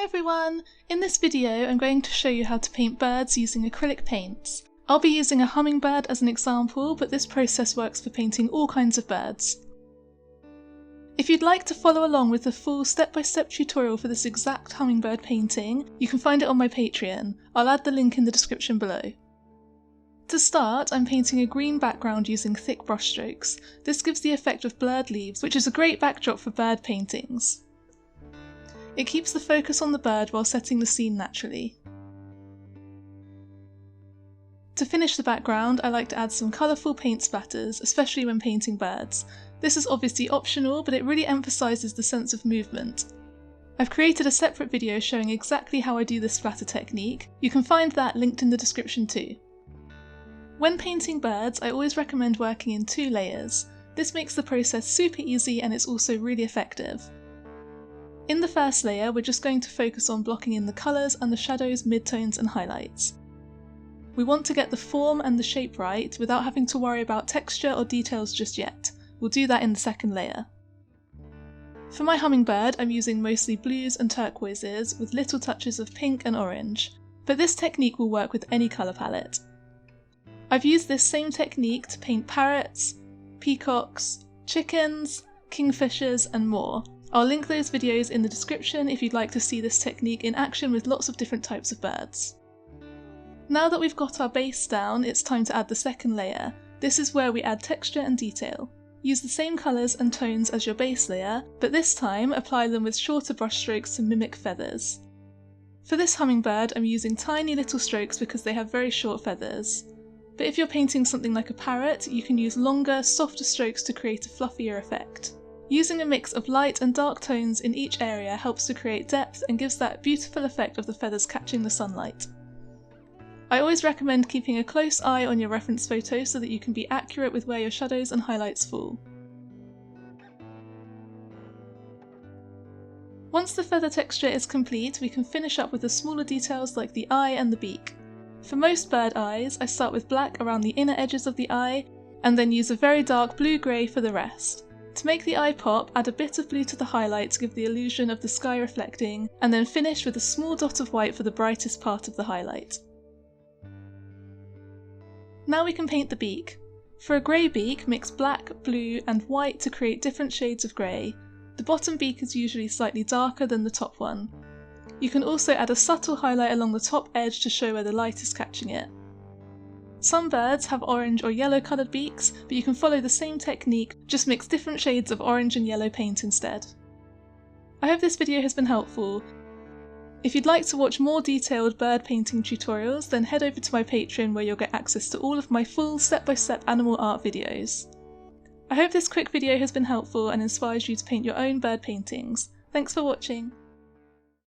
Hi everyone! In this video I'm going to show you how to paint birds using acrylic paints. I'll be using a hummingbird as an example, but this process works for painting all kinds of birds. If you'd like to follow along with the full step-by-step tutorial for this exact hummingbird painting, you can find it on my Patreon. I'll add the link in the description below. To start, I'm painting a green background using thick brushstrokes. This gives the effect of blurred leaves, which is a great backdrop for bird paintings. It keeps the focus on the bird while setting the scene naturally. To finish the background, I like to add some colourful paint splatters, especially when painting birds. This is obviously optional, but it really emphasises the sense of movement. I've created a separate video showing exactly how I do this splatter technique. You can find that linked in the description too. When painting birds, I always recommend working in 2 layers. This makes the process super easy and it's also really effective. In the first layer, we're just going to focus on blocking in the colours and the shadows, midtones and highlights. We want to get the form and the shape right without having to worry about texture or details just yet. We'll do that in the second layer. For my hummingbird, I'm using mostly blues and turquoises with little touches of pink and orange, but this technique will work with any colour palette. I've used this same technique to paint parrots, peacocks, chickens, kingfishers and more. I'll link those videos in the description if you'd like to see this technique in action with lots of different types of birds. Now that we've got our base down, it's time to add the second layer. This is where we add texture and detail. Use the same colours and tones as your base layer, but this time apply them with shorter brush strokes to mimic feathers. For this hummingbird, I'm using tiny little strokes because they have very short feathers. But if you're painting something like a parrot, you can use longer, softer strokes to create a fluffier effect. Using a mix of light and dark tones in each area helps to create depth and gives that beautiful effect of the feathers catching the sunlight. I always recommend keeping a close eye on your reference photo so that you can be accurate with where your shadows and highlights fall. Once the feather texture is complete, we can finish up with the smaller details like the eye and the beak. For most bird eyes, I start with black around the inner edges of the eye, and then use a very dark blue-grey for the rest. To make the eye pop, add a bit of blue to the highlight to give the illusion of the sky reflecting, and then finish with a small dot of white for the brightest part of the highlight. Now we can paint the beak. For a grey beak, mix black, blue and white to create different shades of grey. The bottom beak is usually slightly darker than the top one. You can also add a subtle highlight along the top edge to show where the light is catching it. Some birds have orange or yellow coloured beaks, but you can follow the same technique, just mix different shades of orange and yellow paint instead. I hope this video has been helpful. If you'd like to watch more detailed bird painting tutorials, then head over to my Patreon where you'll get access to all of my full step-by-step animal art videos. I hope this quick video has been helpful and inspires you to paint your own bird paintings. Thanks for watching!